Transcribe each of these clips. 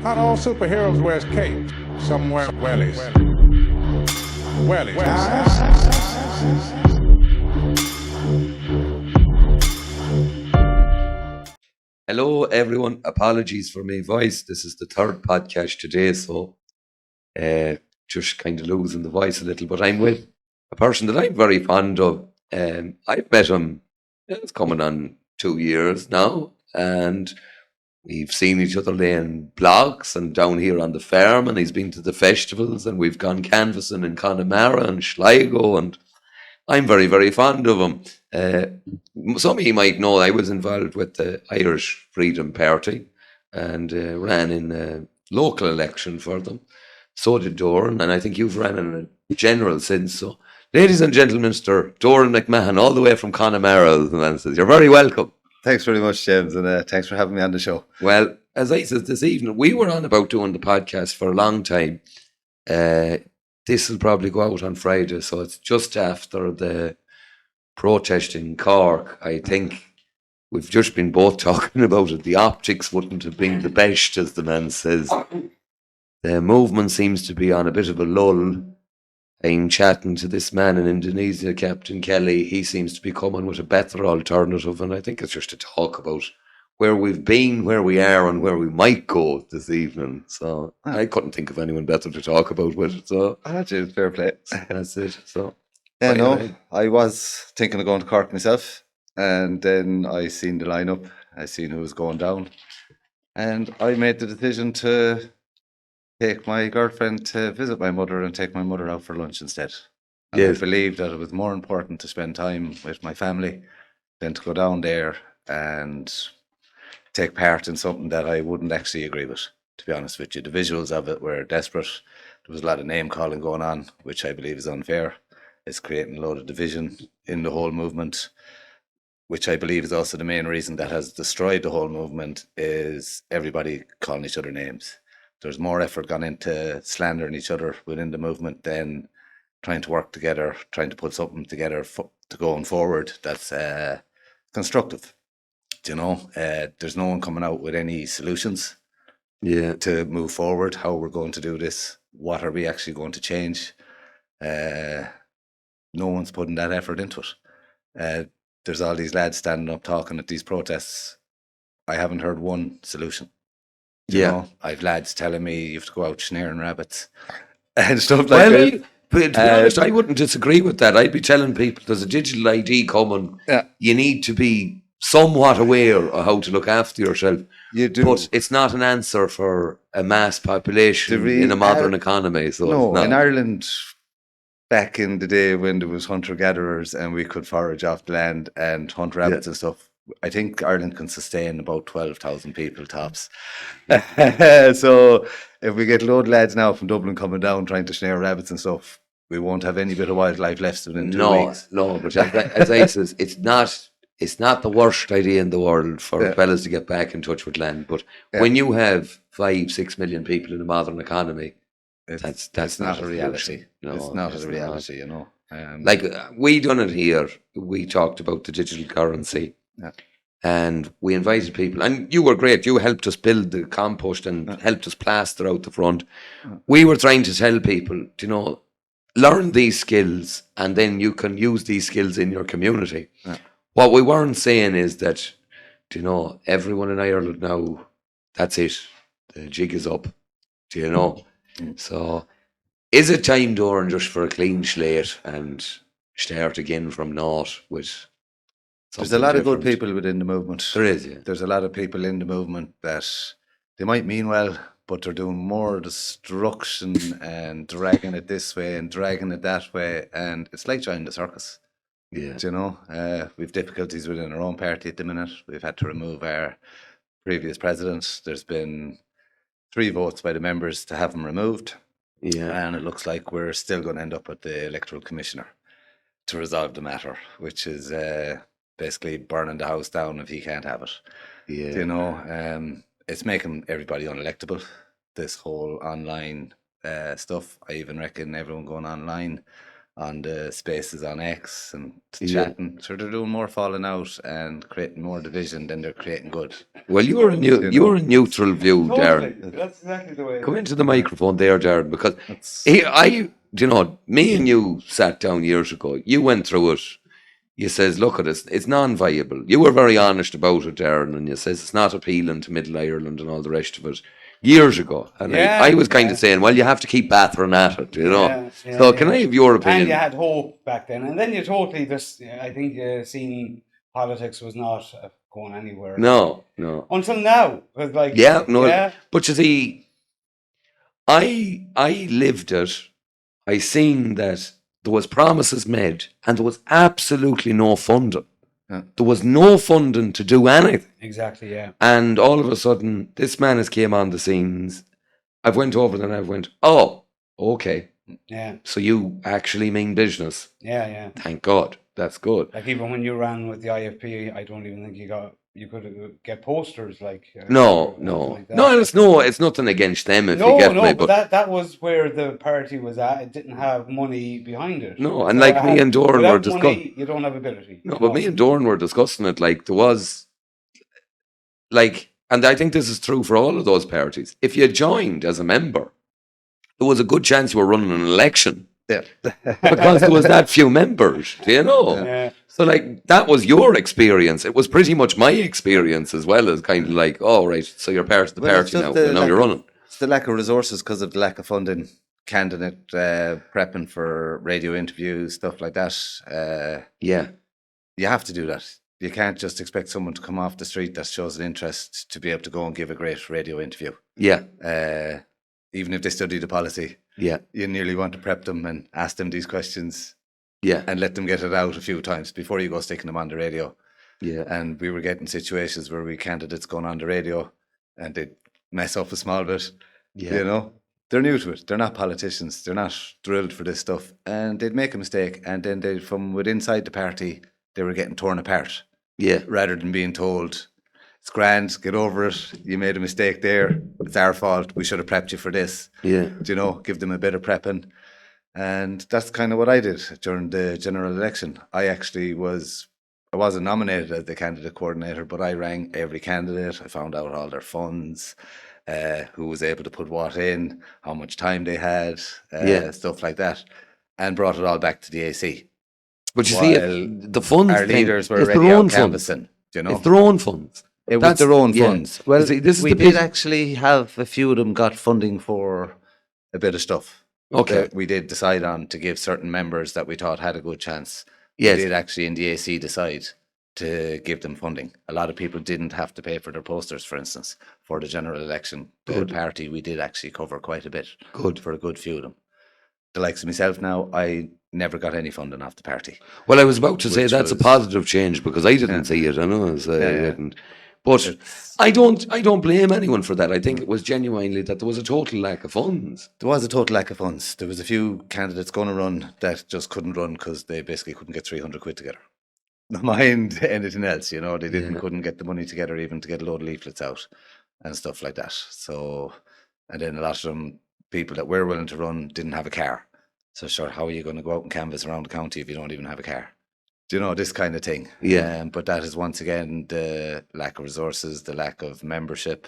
Not all superheroes wears capes. Some wear wellies. Wellies. Hello, everyone. Apologies for my voice. This is the third podcast today, so just kind of losing the voice a little. But I'm with a person that I'm very fond of. I've met him, it's coming on 2 years now, and we've seen each other laying blogs and down here on the farm, and he's been to the festivals, and we've gone canvassing in Connemara and Sligo, and I'm very, very fond of him. Some of you might know I was involved with the Irish Freedom Party and ran in a local election for them. So did Doran, and I think you've ran in a general since. So, ladies and gentlemen, Mr. Doran McMahon, all the way from Connemara, and says, you're very welcome. Thanks very much, James, and thanks for having me on the show. Well, as I said this evening, we were on about doing the podcast for a long time. This will probably go out on Friday, so it's just after the protest in Cork. I think we've just been both talking about it. The optics wouldn't have been the best, as the man says. The movement seems to be on a bit of a lull. I'm chatting to this man in Indonesia, Captain Kelly. He seems to be coming with a better alternative, and I think it's just to talk about where we've been, where we are, and where we might go this evening. So I couldn't think of anyone better to talk about with it. So That's it, fair play. that's it. So Yeah, no, anyway. I was thinking of going to Cork myself, and then I seen the lineup, I seen who was going down, and I made the decision to take my girlfriend to visit my mother and take my mother out for lunch instead. And Yes. I believed that it was more important to spend time with my family than to go down there and take part in something that I wouldn't actually agree with, to be honest with you. The visuals of it were desperate. There was a lot of name calling going on, which I believe is unfair. It's creating a load of division in the whole movement, which I believe is also the main reason that has destroyed the whole movement, is everybody calling each other names. There's more effort gone into slandering each other within the movement than trying to work together, trying to put something together to going forward that's constructive. You know, there's no one coming out with any solutions Yeah. to move forward, how we're going to do this, what are we actually going to change. No one's putting that effort into it. There's all these lads standing up talking at these protests. I haven't heard one solution. You know, I've lads telling me you have to go out snaring rabbits and stuff like that. But to be honest, I wouldn't disagree with that. I'd be telling people there's a digital ID coming. Yeah. You need to be somewhat aware of how to look after yourself. You do. But it's not an answer for a mass population in a modern economy. So No, it's not. in Ireland, back in the day when there was hunter-gatherers and we could forage off the land and hunt rabbits and stuff, I think Ireland can sustain about 12,000 people tops. So if we get a load of lads now from Dublin coming down trying to snare rabbits and stuff, we won't have any bit of wildlife left within 2 weeks. No, but as I says, it's not the worst idea in the world for fellas to get back in touch with land. But when you have 5-6 million people in a modern economy, that's not a reality. No, it's not a reality, you know. Like we done it here. We talked about the digital currency, and we invited people. And you were great. You helped us build the compost and helped us plaster out the front. We were trying to tell people, you know, learn these skills, and then you can use these skills in your community. What we weren't saying is that, you know, everyone in Ireland now, that's it. The jig is up. Do you know? So, is it time, Doran, just for a clean slate and start again from naught with There's a lot of good different? people within the movement. There is, yeah. There's a lot of people in the movement that they might mean well, but they're doing more destruction and dragging it this way and dragging it that way. And it's like joining the circus. Yeah. You know, we've difficulties within our own party at the minute. We've had to remove our previous president. There's been 3 votes by the members to have him removed. Yeah. And it looks like we're still going to end up with the electoral commissioner to resolve the matter, which is basically burning the house down if he can't have it. Yeah. You know, it's making everybody unelectable, this whole online stuff. I even reckon everyone going online on the spaces on X and Yeah. chatting. So they're doing more falling out and creating more division than they're creating good. Well, you're a neutral view, Darren. That's exactly the way. Come into the microphone there, Darren, because That's- me and you sat down years ago. You went through it. You says, look at this, it's non-viable. You were very honest about it, Darren, and you says it's not appealing to Middle Ireland and all the rest of it years ago. And I was kind of saying, well, you have to keep battering at it, you know. Can I have your opinion? And you had hope back then, and then you totally just. I think seen politics was not going anywhere. No. Until now, because like But you see, I lived it. I seen that there was promises made and there was absolutely no funding. Yeah. There was no funding to do anything. Exactly, yeah. And all of a sudden, this man has came on the scenes. I've went over there and I went, oh, okay. Yeah. So you actually mean business. Yeah. Thank God. That's good. Like even when you ran with the IFP, I don't even think you could get posters like. No. Like that. No, it's nothing against them if you get me. But that was where the party was at. It didn't have money behind it. No, and like me and Doran were discussing. You don't have ability. No, but me and Doran were discussing it. Like there was, like, and I think this is true for all of those parties. If you joined as a member, there was a good chance you were running an election. Yeah. Because there was that few members, do you know? Yeah. So like that was your experience. It was pretty much my experience as well as kind of like, oh right, so you're part of the party now. Now you're running. It's the lack of resources because of the lack of funding. Candidate prepping for radio interviews, stuff like that. Yeah. You have to do that. You can't just expect someone to come off the street that shows an interest to be able to go and give a great radio interview. Yeah. Even if they study the policy. Yeah. You nearly want to prep them and ask them these questions. Yeah. And let them get it out a few times before you go sticking them on the radio. Yeah. And we were getting situations where we candidates going on the radio and they'd mess up a small bit. Yeah. You know, they're new to it. They're not politicians. They're not drilled for this stuff. And they'd make a mistake. And then they, from within inside the party, they were getting torn apart. Yeah. Rather than being told, it's grand, get over it. You made a mistake there. It's our fault. We should have prepped you for this. Yeah. You know, give them a bit of prepping. And that's kind of what I did during the general election. I wasn't nominated as the candidate coordinator, but I rang every candidate. I found out all their funds, who was able to put what in, how much time they had, stuff like that, and brought it all back to the AC. But you see, the funds our thing, leaders were it's already their own out funds. canvassing. You know, It's their own funds. it was That's- their own yeah. funds. Well, See, this is we the did bit- actually have a few of them got funding for a bit of stuff. Okay. That we did decide on to give certain members that we thought had a good chance. Yes. We did actually in the AC decide to give them funding. A lot of people didn't have to pay for their posters, for instance, for the general election. The party, we did actually cover quite a bit. Good. For a good few of them. The likes of myself now, I never got any funding off the party. Well, I was about to say Which that's a was- positive change because I didn't see it. I know, I didn't. But I don't blame anyone for that. I think it was genuinely that there was a total lack of funds. There was a total lack of funds. There was a few candidates going to run that just couldn't run because they basically couldn't get 300 quid together. Not mind anything else, you know. They couldn't get the money together even to get a load of leaflets out and stuff like that. So, and then a lot of them, people that were willing to run, didn't have a car. So sure, how are you going to go out and canvass around the county if you don't even have a car? Do you know, this kind of thing? Yeah. But that is once again the lack of resources, the lack of membership.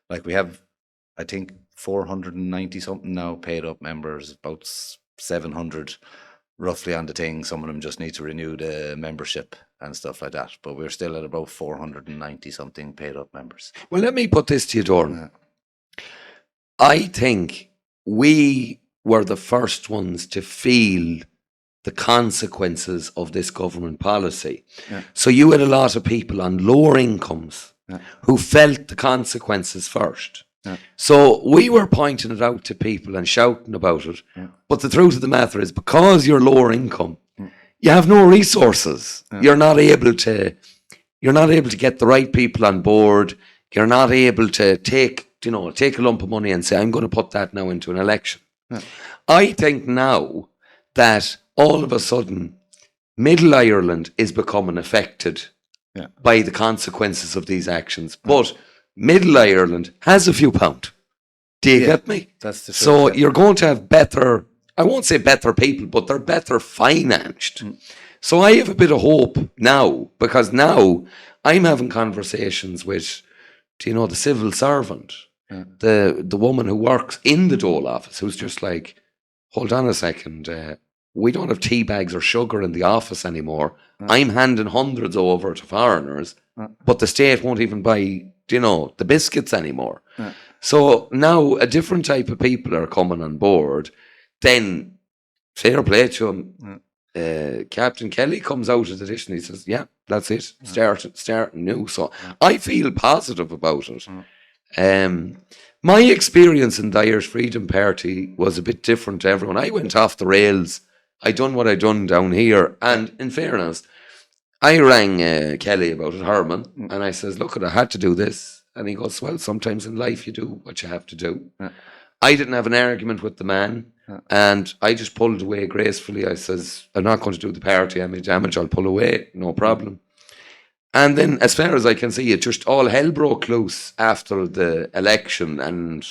Like we have, I think, 490 something now paid up members, about 700 roughly on the thing. Some of them just need to renew the membership and stuff like that. But we're still at about 490 something paid up members. Well, let me put this to you, Doran. I think we were the first ones to feel the consequences of this government policy. Yeah. So you had a lot of people on lower incomes who felt the consequences first. Yeah. So we were pointing it out to people and shouting about it. Yeah. But the truth of the matter is, because you're lower income, you have no resources. Yeah. You're not able to get the right people on board. You're not able to take a lump of money and say, I'm going to put that now into an election. Yeah. I think now that all of a sudden Middle Ireland is becoming affected by the consequences of these actions. But Middle Ireland has a few pound. Do you get me? That's the truth. So you're going to have better I won't say better people, but they're better financed. So I have a bit of hope now, because now I'm having conversations with, the civil servant, the woman who works in the dole office, who's just like, hold on a second, we don't have tea bags or sugar in the office anymore. I'm handing hundreds over to foreigners, but the state won't even buy, the biscuits anymore. So now a different type of people are coming on board. Then, fair play to him. Captain Kelly comes out of the dish and he says, yeah, that's it, starting new. So I feel positive about it. My experience in the Irish Freedom Party was a bit different to everyone. I went off the rails. I done what I done down here, and in fairness, I rang Kelly about it, Herman, and I says, look, I had to do this. And he goes, well, sometimes in life you do what you have to do. I didn't have an argument with the man, and I just pulled away gracefully. I says, I'm not going to do the party any damage. I'll pull away, no problem. And then, as far as I can see, it just all hell broke loose after the election. And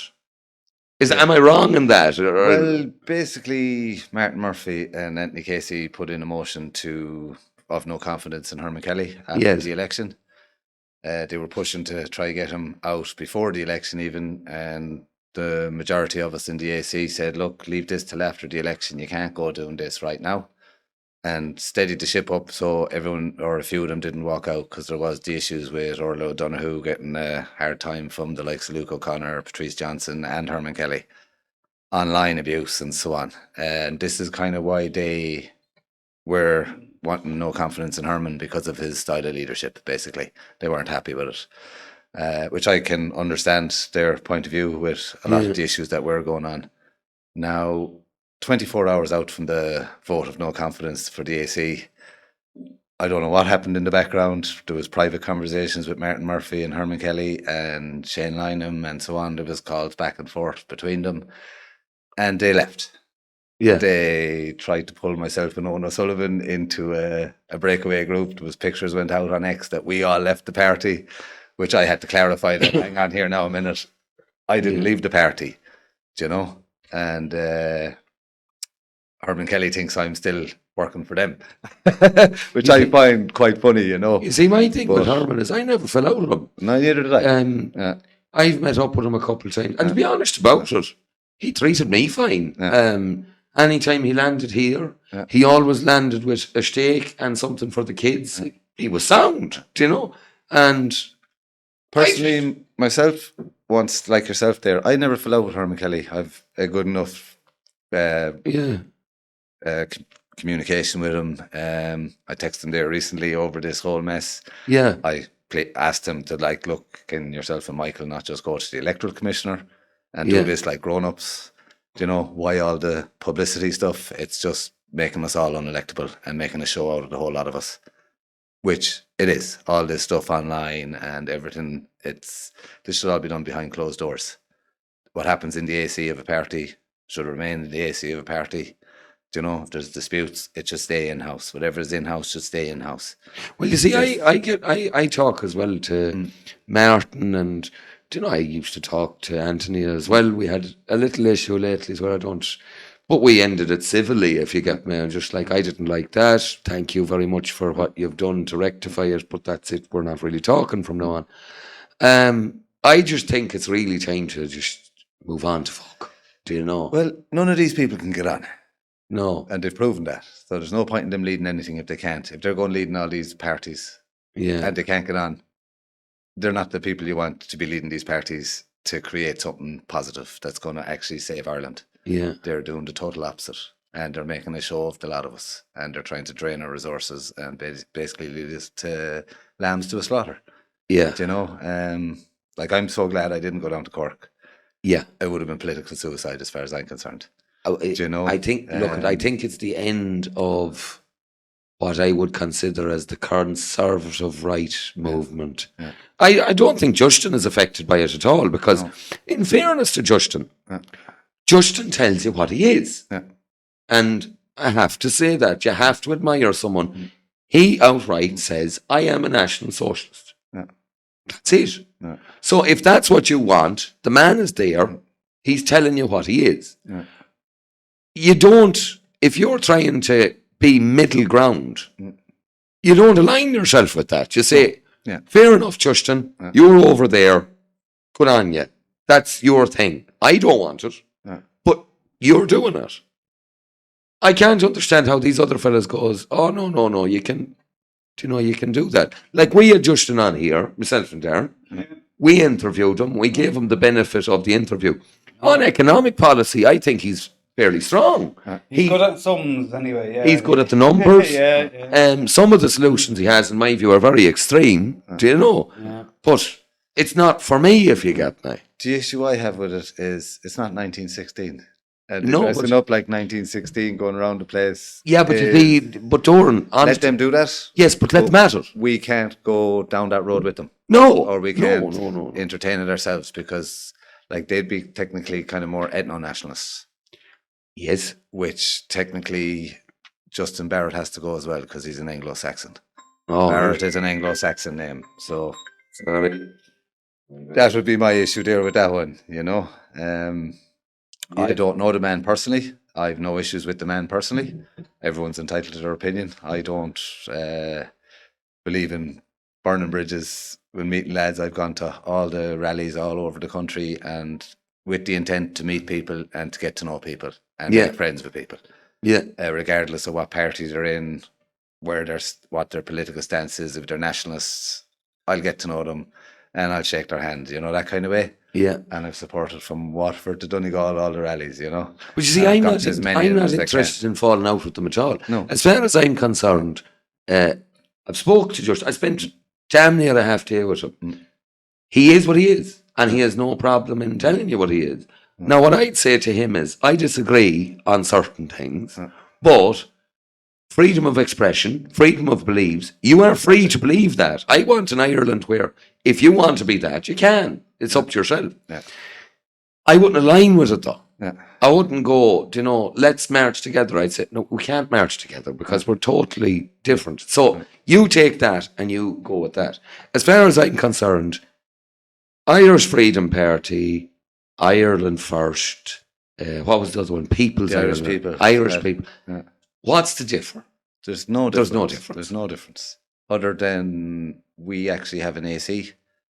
am I wrong in that? Well, basically, Martin Murphy and Anthony Casey put in a motion of no confidence in Herman Kelly after the election. They were pushing to try to get him out before the election even, and the majority of us in the AC said, look, leave this till after the election. You can't go doing this right now. And steadied the ship up so everyone, or a few of them, didn't walk out, because there was the issues with Orla O'Donoghue getting a hard time from the likes of Luke O'Connor, Patrice Johnson and Herman Kelly. Online abuse and so on. And this is kind of why they were wanting no confidence in Herman, because of his style of leadership, basically. They weren't happy with it. Which I can understand their point of view with a lot of the issues that were going on. Now, 24 hours out from the vote of no confidence for the AC, I don't know what happened in the background. There was private conversations with Martin Murphy and Herman Kelly and Shane Lynham and so on. There was calls back and forth between them, and they left. Yeah, they tried to pull myself and Owen O'Sullivan into a breakaway group. There was pictures went out on X that we all left the party, which I had to clarify that. Hang on here now a minute. I didn't leave the party, and Herman Kelly thinks I'm still working for them, which I find quite funny, You see, my thing with Herman is I never fell out with him. No, neither did I. I've met up with him a couple of times, and to be honest about it, he treated me fine. Anytime he landed here, he always landed with a steak and something for the kids. He was sound, And personally, myself, once like yourself there, I never fell out with Herman Kelly. I've a good enough communication with him. I texted him there recently over this whole mess. Yeah. I asked him to look, can yourself and Michael not just go to the electoral commissioner and do this like grown-ups? Why all the publicity stuff? It's just making us all unelectable and making a show out of the whole lot of us, which it is. All this stuff online and everything, this should all be done behind closed doors. What happens in the AC of a party should remain in the AC of a party. If there's disputes, it should stay in-house. Whatever is in-house should stay in-house. Well, you see, I talk as well to Martin, and I used to talk to Anthony as well. We had a little issue lately where but we ended it civilly, if you get me. I'm just like, I didn't like that. Thank you very much for what you've done to rectify it, but that's it. We're not really talking from now on. I just think it's really time to just move on to fuck. Well, none of these people can get on. No. And they've proven that. So there's no point in them leading anything if they can't. If they're going leading all these parties and they can't get on, they're not the people you want to be leading these parties to create something positive that's going to actually save Ireland. Yeah. They're doing the total opposite, and they're making a show of the lot of us, and they're trying to drain our resources and basically lead us to lambs to a slaughter. Yeah. I'm so glad I didn't go down to Cork. Yeah. It would have been political suicide as far as I'm concerned. I think I think it's the end of what I would consider as the conservative right movement. Yeah. I don't think Justin is affected by it at all, because in fairness to Justin, Justin tells you what he is. Yeah. And I have to say that. You have to admire someone. He outright says, I am a National Socialist. Yeah. That's it. Yeah. So if that's what you want, the man is there. He's telling you what he is. Yeah. you don't, if you're trying to be middle ground, you don't align yourself with that. You say, fair enough, Justin, you're over there, good on you. That's your thing. I don't want it, but you're doing it. I can't understand how these other fellas goes, oh, no, you can do that. Like we had Justin on here, myself and Darren. We interviewed him. We gave him the benefit of the interview. On economic policy, I think he's fairly strong. He's good at sums anyway. Yeah, He's good at the numbers. yeah. Some of the solutions he has, in my view, are very extreme. Do you know? Yeah. But it's not for me, if you get me. The issue I have with it is it's not 1916. And No, dressing but- up like 1916, going around the place. Yeah, but is- but Doran, let them do that. yes, but let them at it. We can't go down that road with them, No, or we can't No. entertain it ourselves, because like they'd be technically kind of more ethno-nationalists, Yes, which technically Justin Barrett has to go as well because he's an Anglo-Saxon. oh, Barrett is an Anglo-Saxon name, so sorry. that would be my issue there with that one. I don't know the man personally. I've no issues with the man personally. Everyone's entitled to their opinion. I don't believe in burning bridges. When meeting lads, I've gone to all the rallies all over the country, and with the intent to meet people and to get to know people and Yeah. make friends with people, Yeah, regardless of what party they're in, what their political stance is. If they're nationalists, I'll get to know them and I'll shake their hand, that kind of way. yeah. And I've supported from Waterford to Donegal all the rallies, But you see, And I've I'm got not, to as many I'm not as I can. interested in falling out with them at all. No. As far as I'm concerned, I've spoke to Justin. I spent damn near a half day with him. He is what he is, and he has no problem in telling you what he is. Now, what I'd say to him is, I disagree on certain things, but freedom of expression, freedom of beliefs, you are free to believe that. I want an Ireland where if you want to be that, you can. It's up to yourself. Yeah. I wouldn't align with it though. Yeah. I wouldn't go, let's march together. I'd say, no, we can't march together because we're totally different. So you take that and you go with that. As far as I'm concerned, Irish Freedom Party, Ireland First, what was the other one? People's The Irish Ireland. People. Irish Yeah. People. Yeah. What's the difference? There's no There's no difference. difference. There's no difference. Other than we actually have an AC,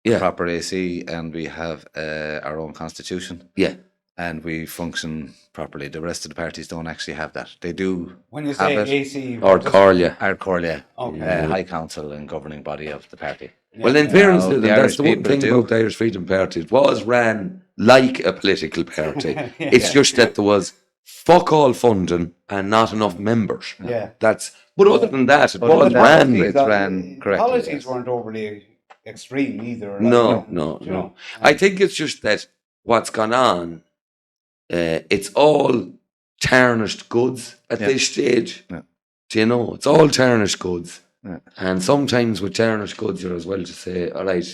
Yeah. proper AC, and we have our own constitution, Yeah. and we function properly. The rest of the parties don't actually have that. They do When you say have it. AC, Or Corlia. Our Corlia, Okay. High Council and governing body of the party. Well, in fairness Now, to them, the that's Irish the one people thing do. about the Irish Freedom Party. It was ran like a political party. It's just that there was fuck all funding and not enough members. Yeah. But other than that, it Other was than that, ran. it's ran correctly. Policies yes. weren't overly extreme either. No. I think it's just that what's gone on, it's all tarnished goods at this stage. Yeah. Do you know? It's all tarnished goods. Yeah. And sometimes with tarnished goods, you're as well to say, all right,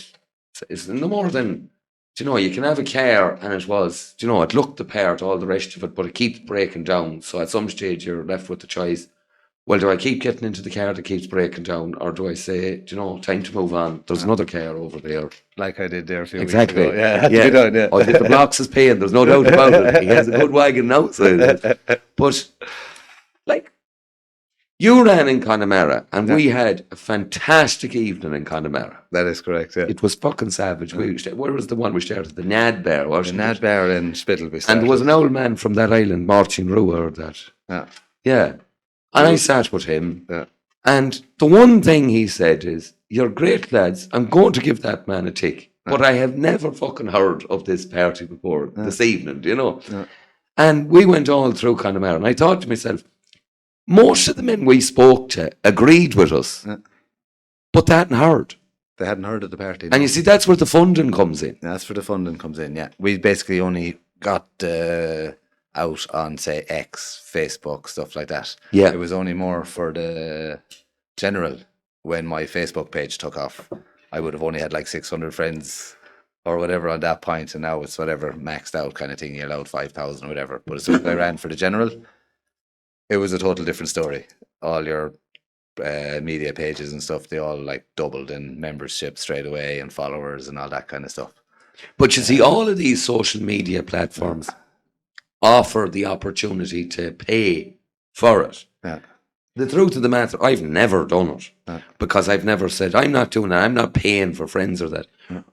it's no more than, you can have a car and it looked the part, all the rest of it, but it keeps breaking down. So at some stage, you're left with the choice. Well, do I keep getting into the car that keeps breaking down, or do I say, time to move on? There's another car over there. Like I did there a few Exactly. weeks ago. Yeah, had to be done, yeah. I think the blocks is paying. There's no doubt about it. He has a good wagon now. But, you ran in Connemara, and we had a fantastic evening in Connemara. That is correct, yeah. It was fucking savage. Where was the one we started? The Nad Bear, The wasn't Nad it? Bear in Spittle. And there was an old man from that island marching through or that. Yeah. Yeah. And I sat with him. Yeah. And the one thing he said is, you're great lads. I'm going to give that man a tick. But I have never fucking heard of this party before this evening, Yeah. And we went all through Connemara. And I thought to myself, most of the men we spoke to agreed with us. Yeah. But they hadn't heard. They hadn't heard of the party. And you see, that's where the funding comes in. That's where the funding comes in, yeah. We basically only got out on, say, X, Facebook, stuff like that. Yeah. It was only more for the general. When my Facebook page took off, I would have only had like 600 friends or whatever on that point, and now it's whatever maxed out kind of thing. You allowed 5,000 or whatever. But as soon as I ran for the general, it was a total different story. All your media pages and stuff, they all like doubled in membership straight away and followers and all that kind of stuff. But you see, all of these social media platforms, offer the opportunity to pay for it. Yeah. The truth of the matter, I've never done it because I've never said, I'm not doing that, I'm not paying for friends or that.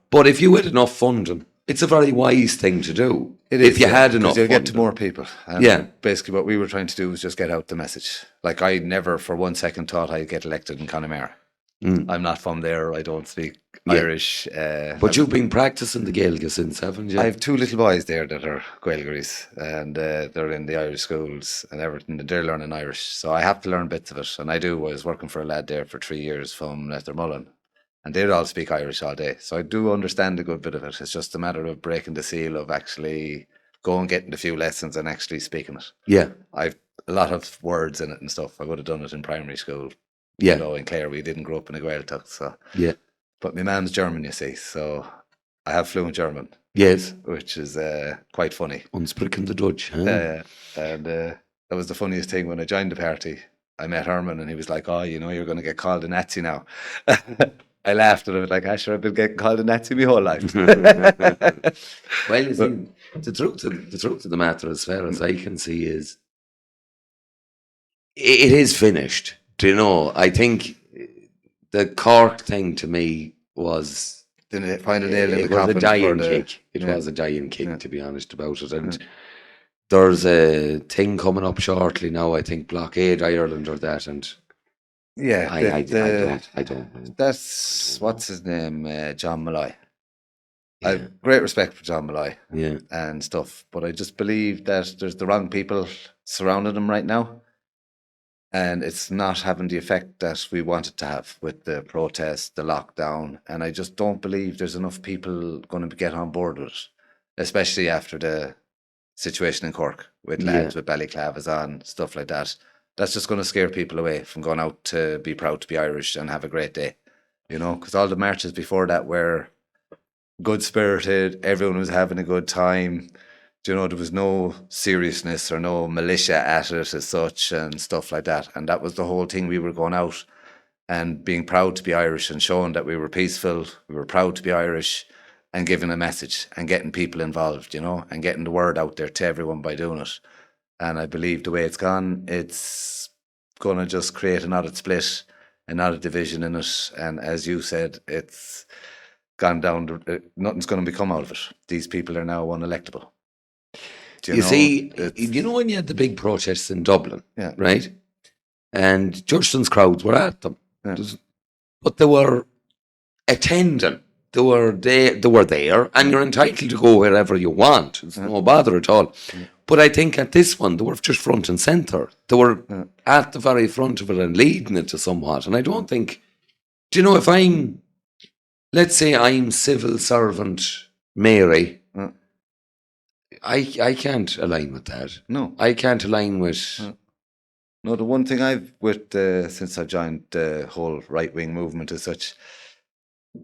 But if you had enough funding, it's a very wise thing to do. If you had enough you'll funding. get to more people. And basically what we were trying to do was just get out the message. Like, I never for 1 second thought I'd get elected in Connemara. I'm not from there. I don't speak Irish. But you've been practicing the Gaeilge since, haven't you? I have 2 little boys there that are Gaelgaries, and they're in the Irish schools and everything. They're learning Irish, so I have to learn bits of it. And I was working for a lad there for 3 years from Lettermullen, and they'd all speak Irish all day. So I do understand a good bit of it. It's just a matter of breaking the seal of actually going, getting a few lessons and actually speaking it. Yeah. I've a lot of words in it and stuff. I would have done it in primary school. Yeah. You know, in Clare, we didn't grow up in a Gaeltacht, so. Yeah. But my man's German, you see, so I have fluent German. Yes. Which is quite funny. Unsprechen the Dutch, huh? And that was the funniest thing when I joined the party. I met Herman and he was like, oh, you know, you're going to get called a Nazi now. I laughed and I was like, Asher, I've been getting called a Nazi my whole life. Well, you see, the truth of the matter, as far as I can see, is it is finished. Do you know? I think the Cork thing to me was find a nail in the was coffin. a dying kick. It was a dying kick, to be honest about it. And there's a thing coming up shortly now. I think Blockade Ireland or that, and I don't. That's what's his name, John Malloy. I have great respect for John Malloy, and stuff, but I just believe that there's the wrong people surrounding him right now. And it's not having the effect that we want it to have with the protest, the lockdown. And I just don't believe there's enough people going to get on board with it, especially after the situation in Cork with lads with balaclavas on, stuff like that. That's just going to scare people away from going out to be proud to be Irish and have a great day, you know, because all the marches before that were good-spirited, everyone was having a good time. You know, there was no seriousness or no militia at it as such and stuff like that. And that was the whole thing. We were going out and being proud to be Irish and showing that we were peaceful, we were proud to be Irish, and giving a message and getting people involved, you know, and getting the word out there to everyone by doing it. And I believe the way it's gone, it's going to just create another split, another division in it. And as you said, it's gone down, nothing's going to become out of it. These people are now unelectable. You see, you know when you had the big protests in Dublin, right? And Justin's crowds were at them. But they were attending. They were there, and you're entitled to go wherever you want. It's no bother at all. But I think at this one, they were just front and centre. They were at the very front of it and leading it to somewhat. And I don't think, do you know, if let's say I'm civil servant Mary, I can't align with that. No. I can't align with... No, the one thing since I've joined the whole right-wing movement as such,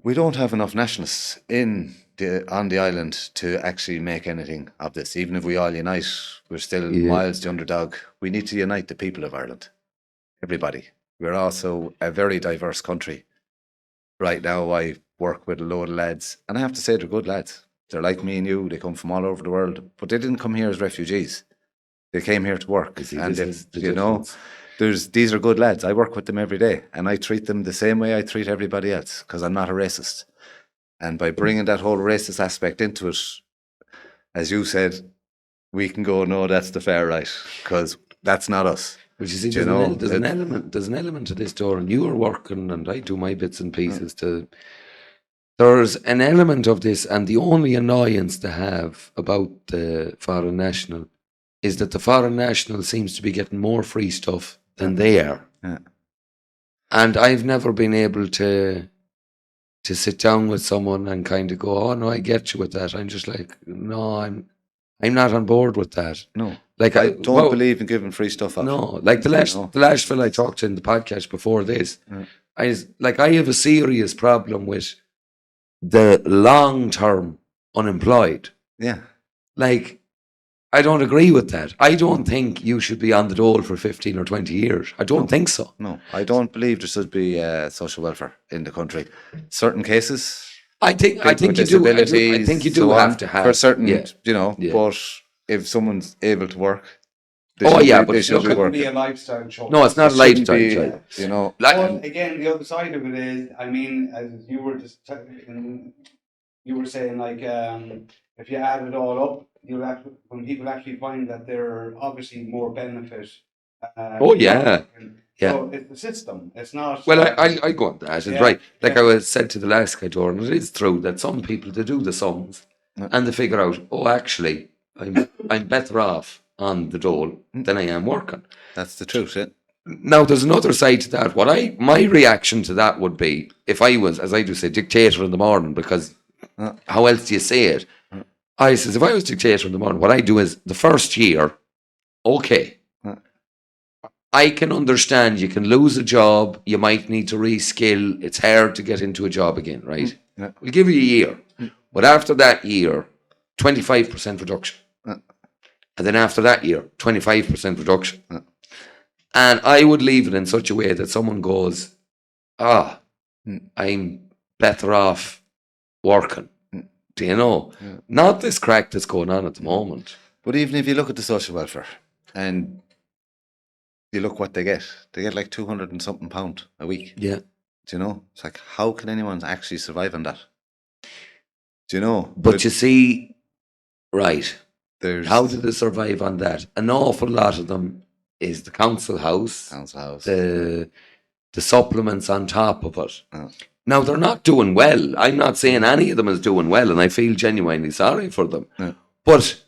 we don't have enough nationalists on the island to actually make anything of this. Even if we all unite, we're still miles the underdog. We need to unite the people of Ireland. Everybody. We're also a very diverse country. Right now, I work with a load of lads, and I have to say they're good lads. They're like me and you. They come from all over the world, but they didn't come here as refugees. They came here to work, and these are good lads. I work with them every day, and I treat them the same way I treat everybody else because I'm not a racist. And by bringing that whole racist aspect into it, as you said, we can go, no, that's the fair right, because that's not us. But you see, there's an element to this, Doran. You are working, and I do my bits and pieces to. There's an element of this, and the only annoyance to have about the foreign national is that the foreign national seems to be getting more free stuff than they are. Yeah. And I've never been able to sit down with someone and kind of go, oh, no, I get you with that. I'm just like, no, I'm not on board with that. No. Like I don't believe in giving free stuff out. No, like the last fella I talked to in the podcast before this, I have a serious problem with the long-term unemployed. Yeah. Like, I don't agree with that. I don't think you should be on the dole for 15 or 20 years. I don't think so. No, I don't believe there should be social welfare in the country. Certain cases, I think you do. I think you do have to have for certain, but if someone's able to work, Oh, yeah, but they look, should it be It wouldn't working. be a lifestyle choice. No, it's not a It shouldn't lifestyle be, choice. you know. Like, But again, the other side of it is, I mean, as you were just you were saying, like, if you add it all up, you'll actually, when people actually find that there are obviously more benefit. Oh, yeah. So it's the system. It's not. well, I go on that. It's Yeah, right. Like yeah. I was said to the last guy, Doran, it is true that some people, they do the sums and they figure out, oh, actually, I'm better off on the dole than I am working. That's the truth. Yeah. Now, there's another side to that. My reaction to that would be, if I was, as I do say, dictator in the morning, because how else do you say it? I says, if I was dictator in the morning, what I do is the first year, okay, I can understand you can lose a job, you might need to reskill, it's hard to get into a job again, right? Yeah. We'll give you a year. But after that year, 25% reduction. And then after that year, 25% reduction. And I would leave it in such a way that someone goes, I'm better off working. Do you know? Not this crack that's going on at the moment. But even if you look at the social welfare and you look what they get like 200 and something pound a week. Yeah. Do you know? It's like, how can anyone actually survive on that? Do you know? But you see, right, there's how do they survive on that? An awful lot of them is the council house, the supplements on top of it. Now, they're not doing well. I'm not saying any of them is doing well, and I feel genuinely sorry for them. But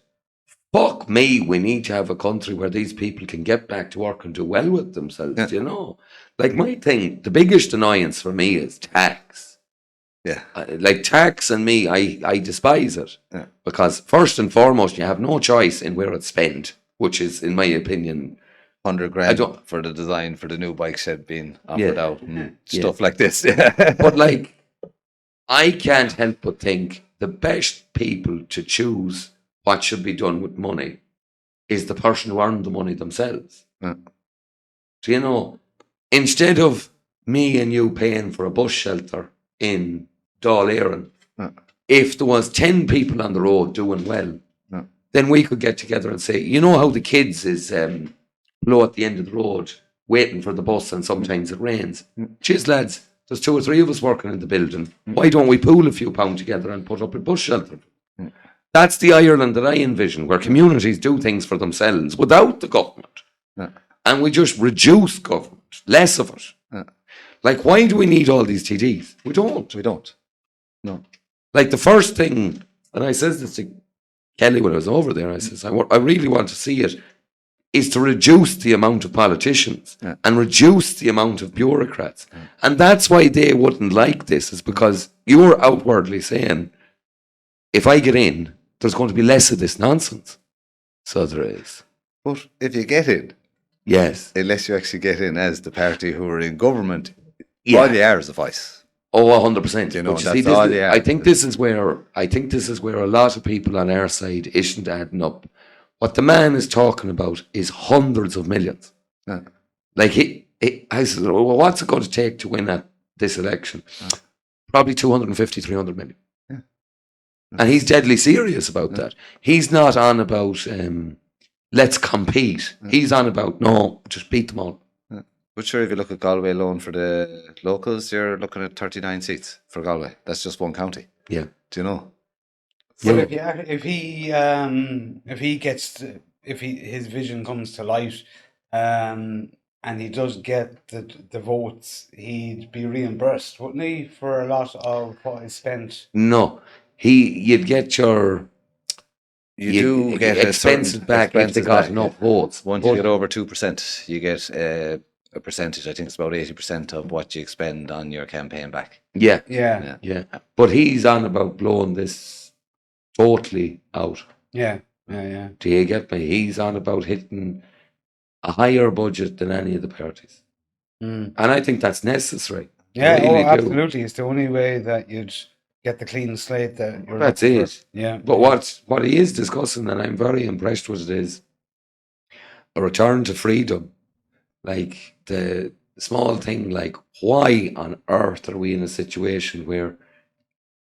fuck me, we need to have a country where these people can get back to work and do well with themselves, you know? Like, my thing, the biggest annoyance for me is tax. Yeah. Like, tax and me, I despise it. Yeah. Because, first and foremost, you have no choice in where it's spent, which is, in my opinion... 100 grand for the design for the new bike shed being offered out and stuff like this. But, like, I can't help but think the best people to choose what should be done with money is the person who earned the money themselves. Do you know? Instead of me and you paying for a bus shelter in Dáil if there was 10 people on the road doing well, then we could get together and say, you know how the kids is below at the end of the road waiting for the bus and sometimes it rains. Cheers, lads. There's 2 or 3 of us working in the building. Why don't we pool a few pounds together and put up a bus shelter? That's the Ireland that I envision, where communities do things for themselves without the government. And we just reduce government, less of it. Like, why do we need all these TDs? We don't. We don't. No. Like, the first thing, and I says this to Kelly when I was over there, I says, I really want to see it, is to reduce the amount of politicians and reduce the amount of bureaucrats. And that's why they wouldn't like this, is because you're outwardly saying, if I get in, there's going to be less of this nonsense. So there is. But if you get in, yes, unless you actually get in as the party who are in government, all you are is a voice. Oh, 100%. You know, but you see, I think this is where a lot of people on our side isn't adding up. What the man is talking about is hundreds of millions. Like, I said, well, what's it going to take to win at this election? Probably 250, 300 million. And he's deadly serious about that. He's not on about, let's compete. He's on about, no, just beat them all. But sure, if you look at Galway alone for the locals, you're looking at 39 seats for Galway. That's just one county. Yeah. Do you know? Well, if his vision comes to light, and he does get the votes, he'd be reimbursed, wouldn't he, for a lot of what is spent? No, you'd get your you get expenses back if they got enough votes. Once you get over 2%, you get a percentage. I think it's about 80% of what you expend on your campaign back. Yeah. But he's on about blowing this totally out. Yeah. Do you get me? He's on about hitting a higher budget than any of the parties. And I think that's necessary. Yeah, really absolutely. It's the only way that you'd get the clean slate that you're That's looking it. for. Yeah. But what he is discussing, and I'm very impressed with it, is a return to freedom. Like, the small thing, like, why on earth are we in a situation where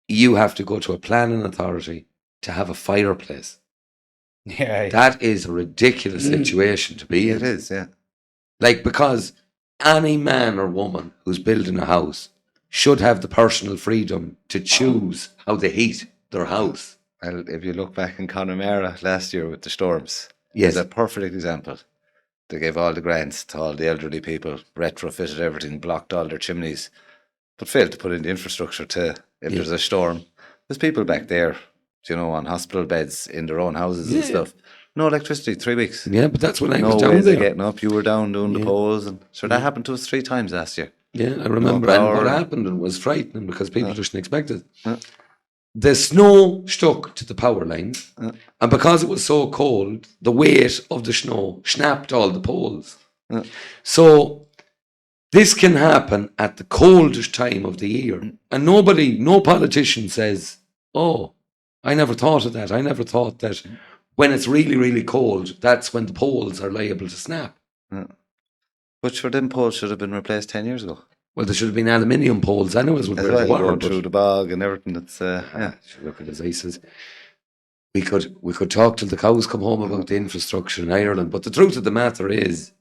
you have to go to a planning authority to have a fireplace? Yeah. That is a ridiculous situation to be in. It is, yeah. Like, because any man or woman who's building a house should have the personal freedom to choose how they heat their house. Well, if you look back in Connemara last year with the storms, Yes. it's a perfect example. They gave all the grants to all the elderly people, retrofitted everything, blocked all their chimneys, but failed to put in the infrastructure to, if there's a storm. There's people back there, you know, on hospital beds in their own houses and stuff. No electricity, 3 weeks. Yeah, but that's when I was No down ways there. of getting up. You were down doing the poles. And so that happened to us 3 times last year. Yeah, I remember. No And power. what happened, and was frightening because people didn't expect it. Yeah. The snow stuck to the power lines, and because it was so cold, the weight of the snow snapped all the poles. So this can happen at the coldest time of the year, and no politician says, "Oh, I never thought of that. I never thought that when it's really, really cold, that's when the poles are liable to snap." Which for them poles should have been replaced 10 years ago. Well, there should have been aluminium poles anyways with As where they well, were, going but- through the bog and everything. It's yeah. Look at his ices. We could talk till the cows come home about the infrastructure in Ireland, but the truth of the matter is,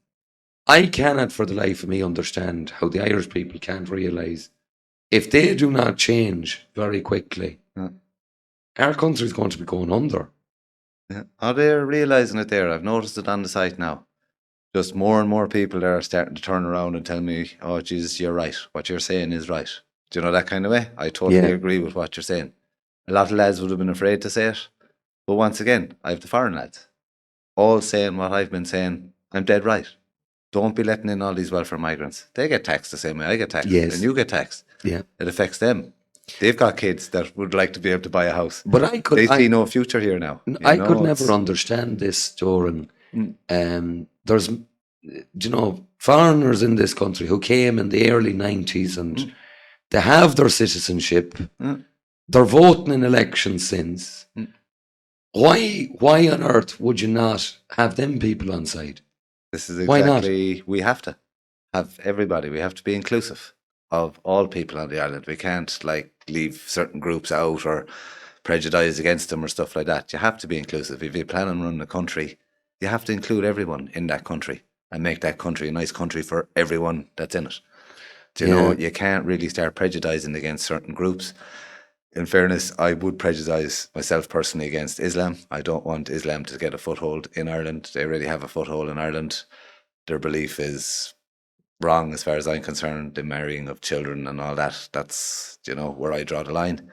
I cannot for the life of me understand how the Irish people can't realise if they do not change very quickly, our country is going to be going under. Yeah. Oh, they're realising it there. I've noticed it on the site now. Just more and more people there are starting to turn around and tell me, "Oh, Jesus, you're right. What you're saying is right." Do you know that kind of way? I totally Yeah. agree with what you're saying. A lot of lads would have been afraid to say it. But once again, I have the foreign lads all saying what I've been saying. I'm dead right. Don't be letting in all these welfare migrants. They get taxed the same way I get taxed. Yes. And you get taxed. Yeah. It affects them. They've got kids that would like to be able to buy a house. But They see no future here now. I You could know, never it's- understand this, Doran. There's, you know, foreigners in this country who came in the early 90s and they have their citizenship. They're voting in elections since. Why on earth would you not have them people on side? This is Why not? exactly, we have to have everybody. We have to be inclusive of all people on the island. We can't like leave certain groups out or prejudice against them or stuff like that. You have to be inclusive. If you plan on running a country, you have to include everyone in that country and make that country a nice country for everyone that's in it. Do you know, you can't really start prejudicing against certain groups. In fairness, I would prejudice myself personally against Islam. I don't want Islam to get a foothold in Ireland. They already have a foothold in Ireland. Their belief is wrong as far as I'm concerned. The marrying of children and all that, that's, you know, where I draw the line.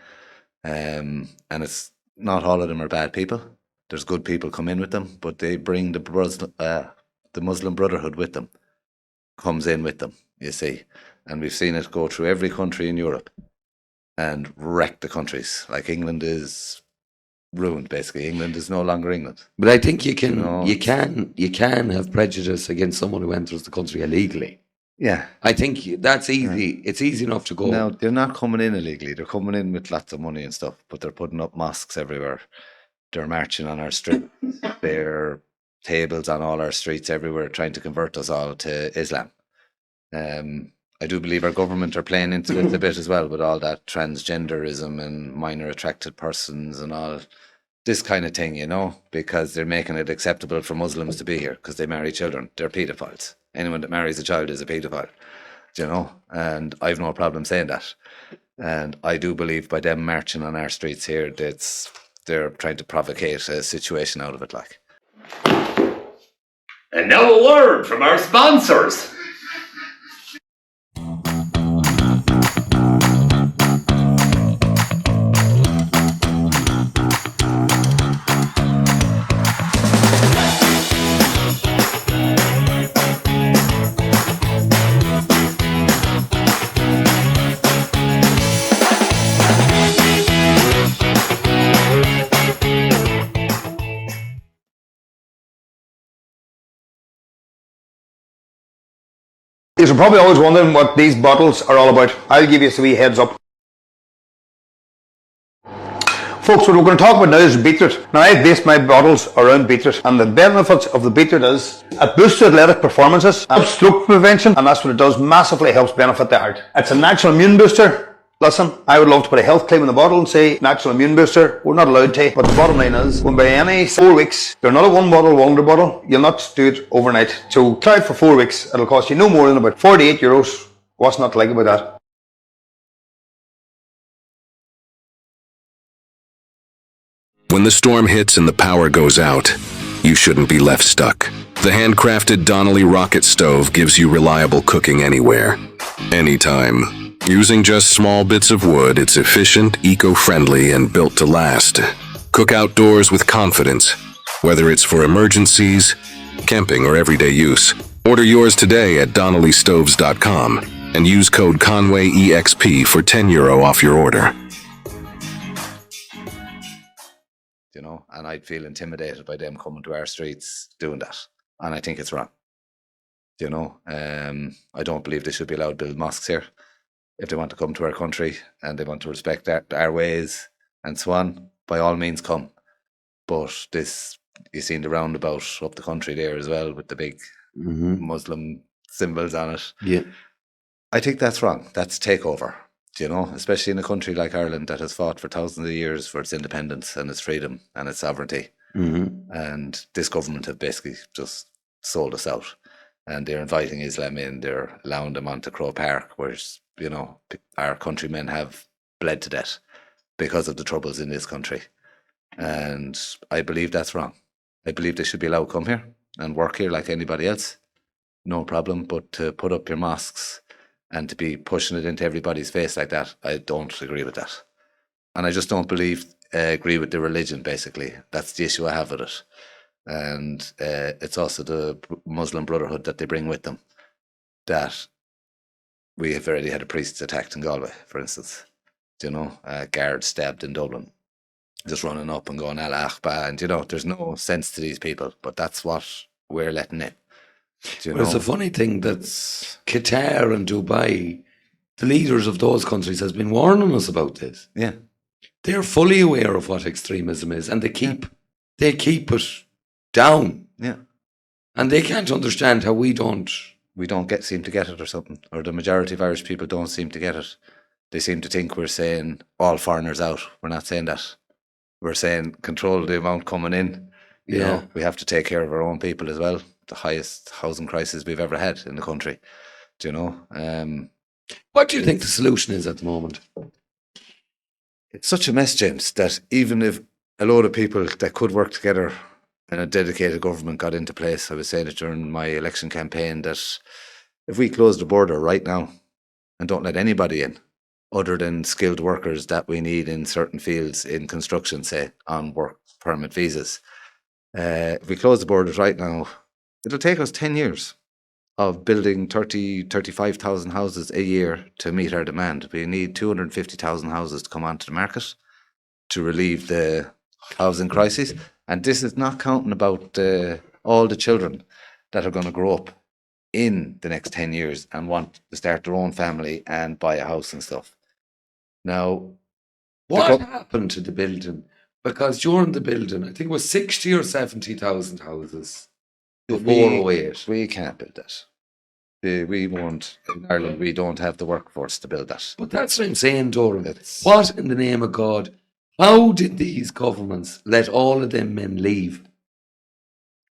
And it's not all of them are bad people. There's good people come in with them, but they bring the Muslim Brotherhood with them. Comes in with them, you see. And we've seen it go through every country in Europe and wreck the countries. Like England is ruined, basically. England is no longer England. But I think you can No. you can have prejudice against someone who enters the country illegally. Yeah. I think that's easy. It's easy enough to go. Now, they're not coming in illegally. They're coming in with lots of money and stuff, but they're putting up mosques everywhere. They're marching on our streets. There are tables on all our streets everywhere trying to convert us all to Islam. I do believe our government are playing into it a bit as well with all that transgenderism and minor attracted persons and all this kind of thing, you know, because they're making it acceptable for Muslims to be here because they marry children. They're paedophiles. Anyone that marries a child is a paedophile, you know, and I've no problem saying that. And I do believe by them marching on our streets here, they're trying to provocate a situation out of it, like. And now a word from our sponsors. You're probably always wondering what these bottles are all about. I'll give you a wee heads up. Folks, what we're going to talk about now is beetroot. Now, I've based my bottles around beetroot, and the benefits of the beetroot is it boosts athletic performances, helps stroke prevention, and that's what it does, massively helps benefit the heart. It's a natural immune booster, Listen, I would love to put a health claim in the bottle and say natural immune booster. We're not allowed to, but the bottom line is, when by any 4 weeks, they're not a one wonder bottle, you'll not do it overnight. So try it for 4 weeks. It'll cost you no more than about €48. What's not to like about that? When the storm hits and the power goes out, you shouldn't be left stuck. The handcrafted Donnelly rocket stove gives you reliable cooking anywhere, anytime. Using just small bits of wood, it's efficient, eco-friendly, and built to last. Cook outdoors with confidence, whether it's for emergencies, camping, or everyday use. Order yours today at DonnellyStoves.com and use code ConwayEXP for €10 off your order. You know, and I'd feel intimidated by them coming to our streets doing that. And I think it's wrong. You know, I don't believe they should be allowed to build mosques here. If they want to come to our country and they want to respect our ways and so on, by all means come. But this, you seen the roundabout up the country there as well with the big Muslim symbols on it. Yeah. I think that's wrong. That's takeover. You know, especially in a country like Ireland that has fought for thousands of years for its independence and its freedom and its sovereignty. And this government have basically just sold us out. And they're inviting Islam in, they're allowing them onto Crow Park, where, you know, our countrymen have bled to death because of the troubles in this country. And I believe that's wrong. I believe they should be allowed to come here and work here like anybody else. No problem. But to put up your mosques and to be pushing it into everybody's face like that, I don't agree with that. And I just don't agree with the religion, basically. That's the issue I have with it. And it's also the Muslim Brotherhood that they bring with them. That we have already had a priest attacked in Galway, for instance. You know, guards stabbed in Dublin. Just running up and going, Allah Akbar. And, you know, there's no sense to these people. But that's what we're letting in. You know? It's a funny thing that Qatar and Dubai, the leaders of those countries, has been warning us about this. Yeah. They're fully aware of what extremism is, and they keep it down. Yeah. And they can't understand how we don't seem to get it or something. Or the majority of Irish people don't seem to get it. They seem to think we're saying all foreigners out. We're not saying that. We're saying control the amount coming in. You know, we have to take care of our own people as well. The highest housing crisis we've ever had in the country. Do you know? What do you think the solution is at the moment? It's such a mess, James, that even if a load of people that could work together and a dedicated government got into place, I was saying it during my election campaign, that if we close the border right now and don't let anybody in other than skilled workers that we need in certain fields in construction, say, on work permit visas, if we close the borders right now, it'll take us 10 years of building 35,000 houses a year to meet our demand. We need 250,000 houses to come onto the market to relieve the housing crisis. And this is not counting about all the children that are going to grow up in the next 10 years and want to start their own family and buy a house and stuff. Now, what happened to the building? Because during the building, I think it was 60 or 70,000 houses. We can't build that. We won't. In Ireland, we don't have the workforce to build that. But that's what I'm saying, Doran. What in the name of God? How did these governments let all of them men leave?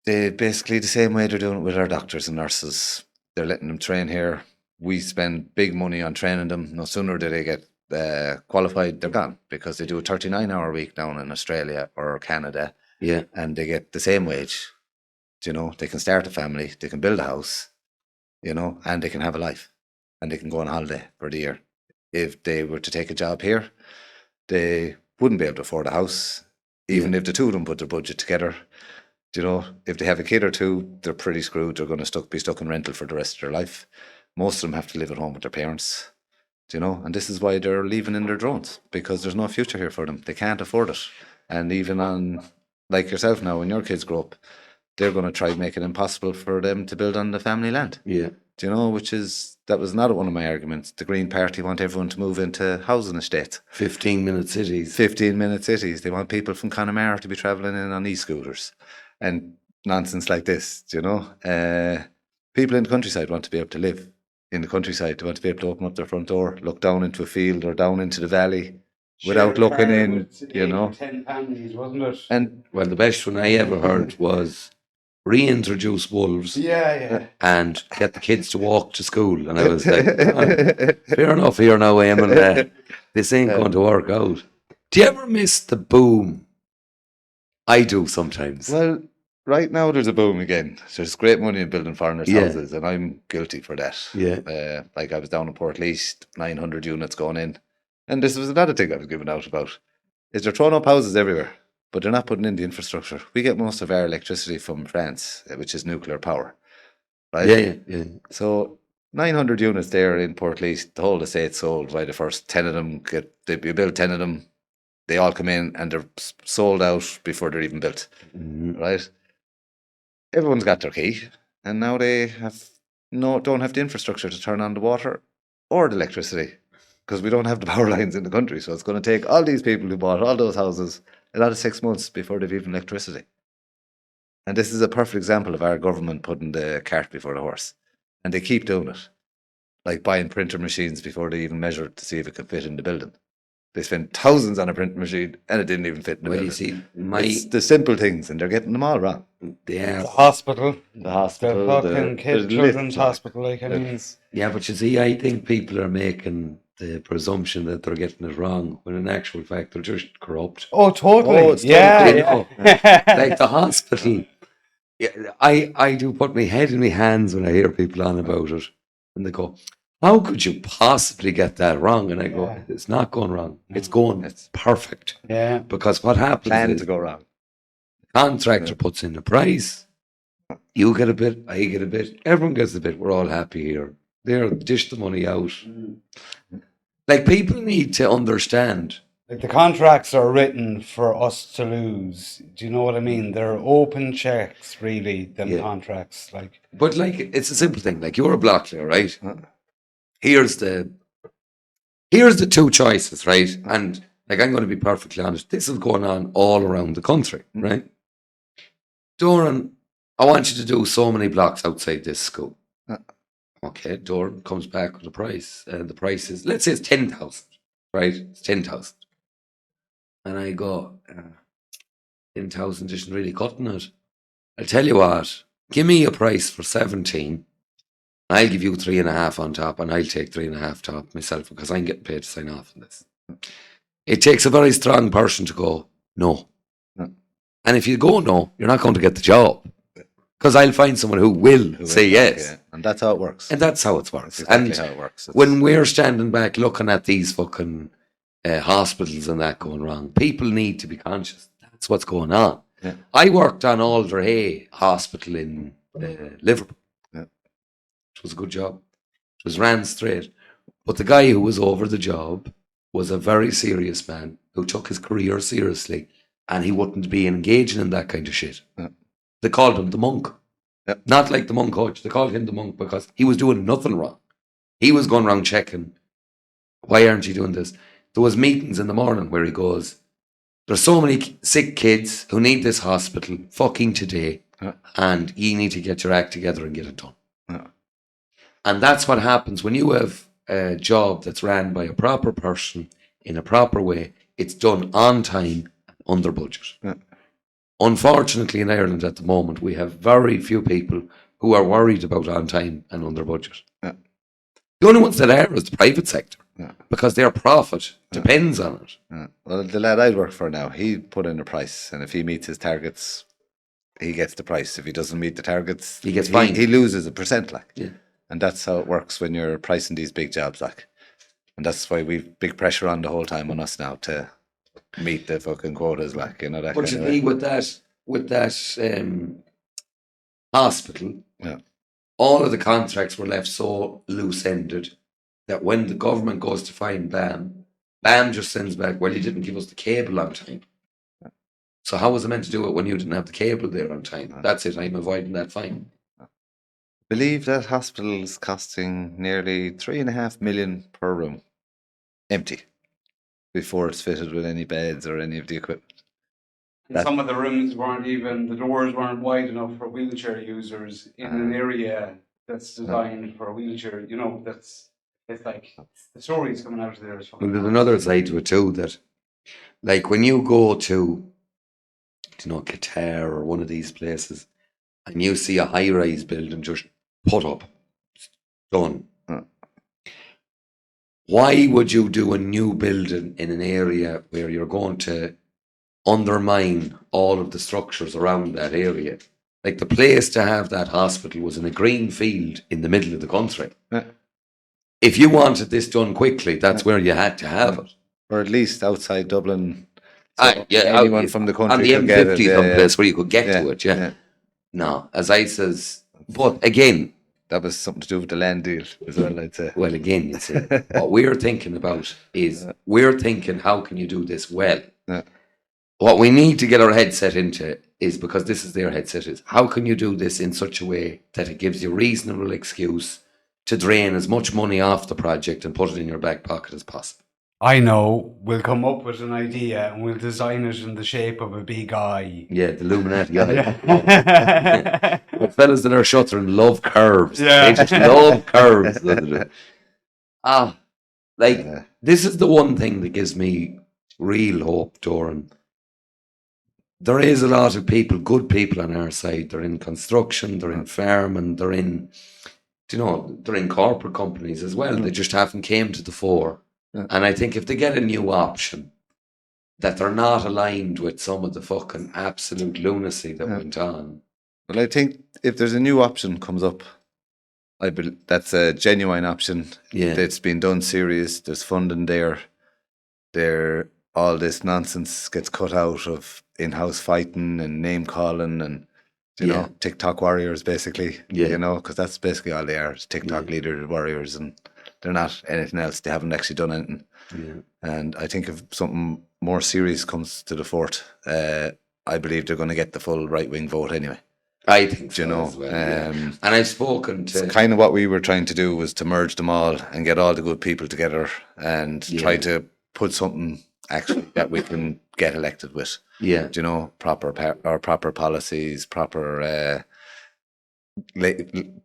They basically the same way they're doing it with our doctors and nurses. They're letting them train here. We spend big money on training them. No sooner do they get qualified, they're gone, because they do a 39-hour week down in Australia or Canada. Yeah. And they get the same wage. You know, they can start a family, they can build a house, you know, and they can have a life, and they can go on holiday for the year. If they were to take a job here, they wouldn't be able to afford a house, even if the two of them put their budget together. You know, if they have a kid or two, they're pretty screwed. They're going to be stuck in rental for the rest of their life. Most of them have to live at home with their parents, you know, and this is why they're leaving in their drones, because there's no future here for them. They can't afford it. And even on, like yourself now, when your kids grow up, they're going to try to make it impossible for them to build on the family land. Yeah. Do you know, that was not one of my arguments. The Green Party want everyone to move into housing estates. 15-minute cities. 15-minute cities. They want people from Connemara to be travelling in on e-scooters and nonsense like this, do you know. People in the countryside want to be able to live in the countryside. They want to be able to open up their front door, look down into a field or down into the valley without looking in, you know. 10 families, wasn't it? And Well, the best one I ever heard was reintroduce wolves Yeah. and get the kids to walk to school. And I was like, "Oh, fair enough here now, Eamon. This ain't going to work out." Do you ever miss the boom? I do sometimes. well, right now there's a boom again. There's great money in building foreigners' Yeah. houses, and I'm guilty for that. Yeah. Like I was down in Port 900 units going in. And this was another thing I was giving out about, is they're throwing up houses everywhere, but they're not putting in the infrastructure. We get most of our electricity from France, which is nuclear power, right? Yeah. So 900 units there in Port, the whole estate sold by the first 10 of them. You build 10 of them, they all come in and they're sold out before they're even built, right? Everyone's got their key, and now they don't have the infrastructure to turn on the water or the electricity, because we don't have the power lines in the country. So it's going to take all these people who bought all those houses another 6 months before they've even electricity. And this is a perfect example of our government putting the cart before the horse. And they keep doing it. Like buying printer machines before they even measure it to see if it can fit in the building. They spent thousands on a printer machine and it didn't even fit in the Well, building. you see, It's the simple things, and they're getting them all wrong. they are. The hospital. The hospital, The fucking children's hospital. Like, I mean, Yeah, but you see, I think people are making the presumption that they're getting it wrong, when in actual fact they're just corrupt. oh, totally. Oh, it's yeah. You know, like the hospital. Yeah, I do put my head in my hands when I hear people on about it, and they go, "How could you possibly get that wrong?" And I go, Yeah. "It's not going wrong. It's going perfect." Yeah. Because what happens Plan is to go wrong. the contractor puts in the price. You get a bit, I get a bit, everyone gets a bit. We're all happy here. They're dish the money out. Like, people need to understand. Like, the contracts are written for us to lose. Do you know what I mean? They're open checks, really, them Yeah. contracts. Like, But like, it's a simple thing. Like, you're a block layer, right? Here's the two choices, right? And like, I'm going to be perfectly honest. This is going on all around the country, right? Doran, I want you to do so many blocks outside this school. Okay, Doran comes back with a price. The price is, let's say it's 10,000, right? It's 10,000. And I go, 10,000 isn't really cutting it. I'll tell you what, give me a price for 17. I'll give you 3.5 on top, and I'll take 3.5 top myself, because I'm getting paid to sign off on this. It takes a very strong person to go, no. And if you go no, you're not going to get the job. Because I'll find someone who will say yes. Yeah. And that's how it works. And that's how it works. That's exactly And how it works. when we're standing back looking at these fucking hospitals and that going wrong, people need to be conscious. That's what's going on. Yeah. I worked on Alder Hay Hospital in Liverpool. Yeah. It was a good job. It was ran straight. But the guy who was over the job was a very serious man who took his career seriously, and he wouldn't be engaging in that kind of shit. Yeah. They called him the monk. Yeah. Not like the monk coach. They called him the monk because he was doing nothing wrong. He was going around checking, why aren't you doing this? There was meetings in the morning where he goes, there's so many sick kids who need this hospital fucking today, and you need to get your act together and get it done. Yeah. And that's what happens when you have a job that's ran by a proper person in a proper way. It's done on time and under budget. Yeah. Unfortunately, in Ireland at the moment, we have very few people who are worried about on time and under budget. Yeah. The only ones that are is the private sector, Yeah. because their profit depends on it. Yeah. Well, the lad I'd work for now, he put in a price, and if he meets his targets, he gets the price. If he doesn't meet the targets, He gets fined. He loses a percent, like. Yeah. And that's how it works when you're pricing these big jobs, like. And that's why we've big pressure on the whole time on us now to meet the fucking quotas, like, you know, that But kind you of see, way. with that hospital, Yeah. all of the contracts were left so loose-ended that when the government goes to find BAM just sends back, well, you didn't give us the cable on time. So how was I meant to do it when you didn't have the cable there on time? That's it, I'm avoiding that fine. Believe that hospital is costing nearly 3.5 million per room, empty, before it's fitted with any beds or any of the equipment. and some of the rooms weren't even, the doors weren't wide enough for wheelchair users in an area that's designed for a wheelchair. You know, it's like the stories coming out of there. Is Well, there's another side to it too, that like when you go to, Qatar or one of these places, and you see a high-rise building just put up, done. Why would you do a new building in an area where you're going to undermine all of the structures around that area? Like, the place to have that hospital was in a green field in the middle of the country. If you wanted this done quickly, that's where you had to have it. Or at least outside Dublin. Anyone from the country on the could get M50 it, someplace where you could get to it. No, as I says, but again, that was something to do with the land deal as well, I'd say. Well, again, you see, what we're thinking about is we're thinking, how can you do this well? What we need to get our headset into is, because this is their headset, is how can you do this in such a way that it gives you reasonable excuse to drain as much money off the project and put it in your back pocket as possible. I know. We'll come up with an idea and we'll design it in the shape of a big eye. Yeah, the Illuminati eye. The fellas that are shuttering love curves. Yeah. They just love curves. This is the one thing that gives me real hope, Doran. There is a lot of people, good people on our side. They're in construction, they're in farming, they're in, they're in corporate companies as well. They just haven't came to the fore. And I think if they get a new option, that they're not aligned with some of the fucking absolute lunacy that went on. Well, I think if there's a new option comes up, that's a genuine option. Yeah. That's been done serious. There's funding there. All this nonsense gets cut out of in-house fighting and name calling and, you know, TikTok warriors, basically. Yeah. Because that's basically all they are. It's TikTok leader warriors, and they're not anything else. They haven't actually done anything. Yeah. And I think if something more serious comes to the fort, I believe they're going to get the full right-wing vote anyway. I think so, you know, as well, and I've spoken to... kind of what we were trying to do was to merge them all and get all the good people together and try to put something actually that we can get elected with. Yeah. Proper policies, proper...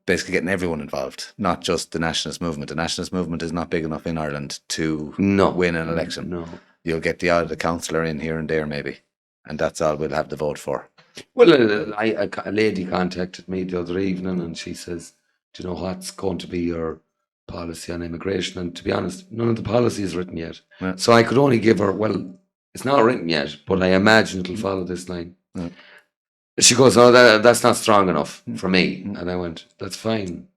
basically getting everyone involved, not just the nationalist movement. The nationalist movement is not big enough in Ireland to win an election. No. You'll get the odd councillor in here and there maybe, and that's all we'll have to vote for. Well, a lady contacted me the other evening and she says, do you know what's going to be your policy on immigration? And to be honest, none of the policy is written yet. Yeah. So I could only give her, well, it's not written yet, but I imagine it'll follow this line. Yeah. She goes, oh, that's not strong enough for me. And I went, that's fine.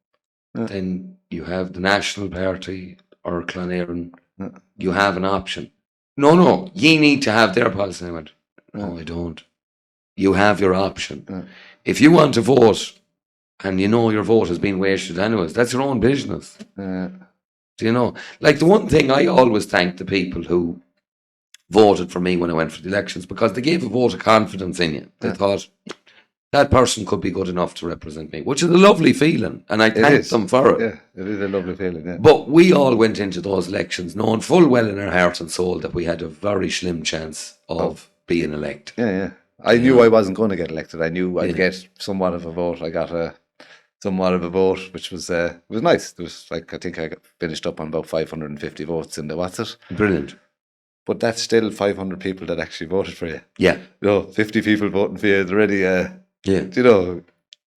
Yeah. Then you have the National Party or Clonaireann. Yeah. You have an option. No, ye need to have their policy. And I went, no, I don't. You have your option. Yeah. If you want to vote and you know your vote has been wasted anyways, that's your own business. Do you know? Like, the one thing I always thank the people who voted for me when I went for the elections, because they gave a vote of confidence in you. They thought that person could be good enough to represent me, which is a lovely feeling, and I thank them for it. Yeah, it is a lovely feeling, yeah. But we all went into those elections knowing full well in our heart and soul that we had a very slim chance of being elected. Yeah. I knew I wasn't going to get elected. I knew I'd get somewhat of a vote. I got somewhat of a vote, which was nice. There was I think I got finished up on about 550 votes in the what's it. Brilliant. But that's still 500 people that actually voted for you. Yeah. 50 people voting for you is already, it'll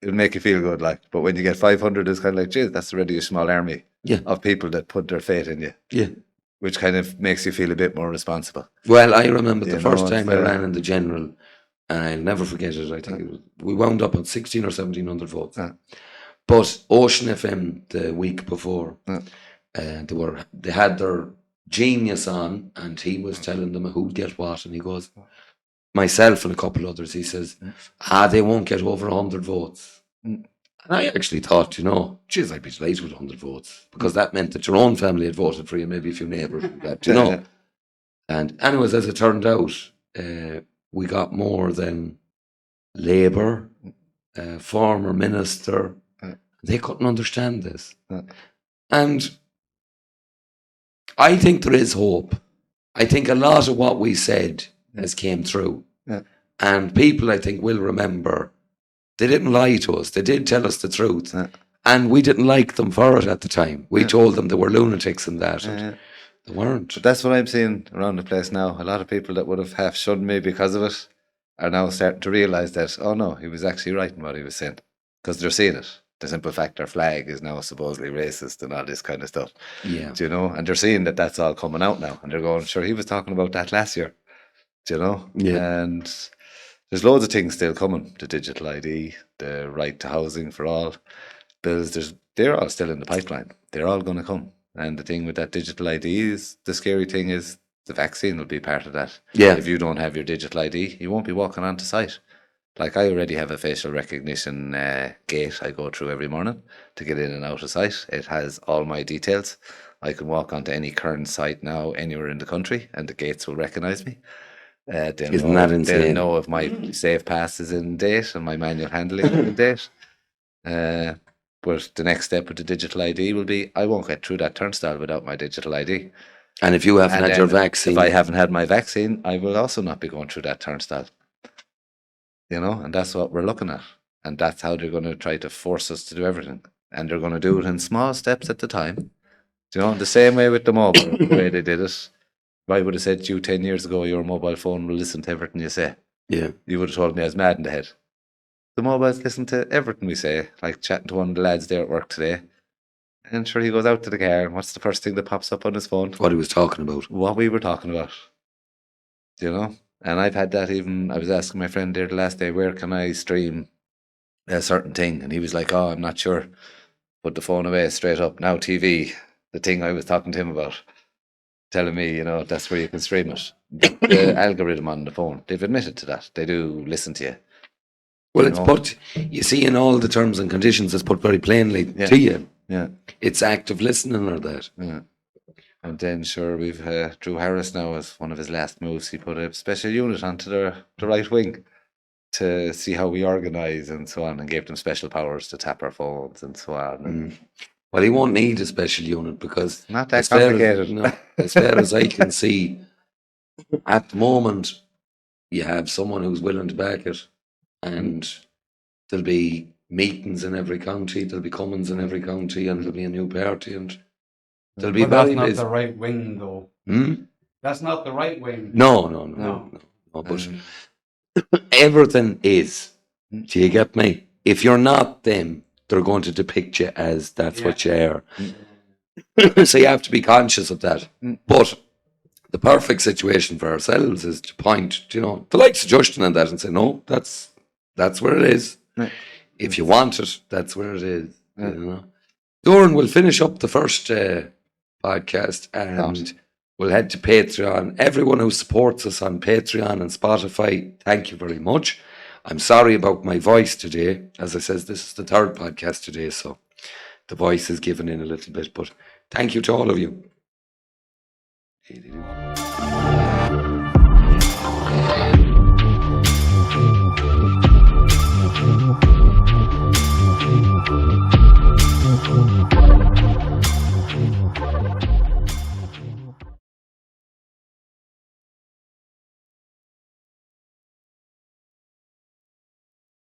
make you feel good, like. But when you get 500, it's kind of like, geez, that's already a small army of people that put their faith in you. Yeah. Which kind of makes you feel a bit more responsible. Well, I remember the first time I ran in the general, and I'll never forget it. I think we wound up on 1,600 or 1,700 votes. But Ocean FM the week before, they had their genius on, and he was telling them who'd get what, and he goes, myself and a couple others, he says, they won't get over 100 votes. And I actually thought, geez, I'd be delighted with 100 votes, because that meant that your own family had voted for you, maybe a few neighbours, that, And anyways, as it turned out, we got more than Labour, former minister. They couldn't understand this. And I think there is hope. I think a lot of what we said has came through. And people, I think, will remember they didn't lie to us. They did tell us the truth. And we didn't like them for it at the time. We told them they were lunatics and that. And they weren't. But that's what I'm seeing around the place now. A lot of people that would have half shunned me because of it are now starting to realise that, oh no, he was actually right in what he was saying. Because they're seeing it. The simple fact their flag is now supposedly racist and all this kind of stuff. Yeah. Do you know? And they're seeing that that's all coming out now. And they're going, sure, he was talking about that last year. Do you know? Yeah. And there's loads of things still coming. The digital ID, the right to housing for all bills, they're all still in the pipeline. They're all going to come. And the thing with that digital ID is, the scary thing is the vaccine will be part of that. Yeah. If you don't have your digital ID, you won't be walking onto site. Like, I already have a facial recognition gate I go through every morning to get in and out of site. It has all my details. I can walk onto any current site now anywhere in the country and the gates will recognise me. Isn't that insane? They'll know if my safe pass is in date and my manual handling is in date. But the next step with the digital ID will be, I won't get through that turnstile without my digital ID. And if you haven't had your vaccine... If I haven't had my vaccine, I will also not be going through that turnstile. You know, and that's what we're looking at. And that's how they're going to try to force us to do everything. And they're going to do it in small steps at the time. You know, the same way with the mobile, the way they did it. If I would have said to you 10 years ago, your mobile phone will listen to everything you say. Yeah. You would have told me I was mad in the head. The mobiles listen to everything we say. Like chatting to one of the lads there at work today. And sure, he goes out to the car, and what's the first thing that pops up on his phone? What he was talking about. What we were talking about. You know? And I've had that even, I was asking my friend there the last day, where can I stream a certain thing? And he was like, oh, I'm not sure. Put the phone away straight up. Now TV, the thing I was talking to him about, telling me, you know, that's where you can stream it. The algorithm on the phone, they've admitted to that. They do listen to you. Well, it's put, you see, in all the terms and conditions, it's put very plainly to you. Yeah. It's active listening or that. Yeah. And then, sure, we've Drew Harris now, as one of his last moves, he put a special unit onto the right wing to see how we organise and so on, and gave them special powers to tap our phones and so on. And well, he won't need a special unit because... Not that complicated. As far as I can see, at the moment, you have someone who's willing to back it, and there'll be meetings in every county, there'll be comings in every county, and there'll be a new party, and there'll be But that's not the right wing, though. Hmm? That's not the right wing. No. But everything is. Do you get me? If you're not them, they're going to depict you as that's what you are. So you have to be conscious of that. But the perfect situation for ourselves is to point, you know, the likes of Justin and that, and say, no, that's where it is. If you want it, that's where it is. You know? Doran will finish up the first podcast and we'll head to Patreon. Everyone who supports us on Patreon and Spotify, thank you very much. I'm sorry about my voice today. As I said, this is the third podcast today, so the voice is giving in a little bit, but thank you to all of you.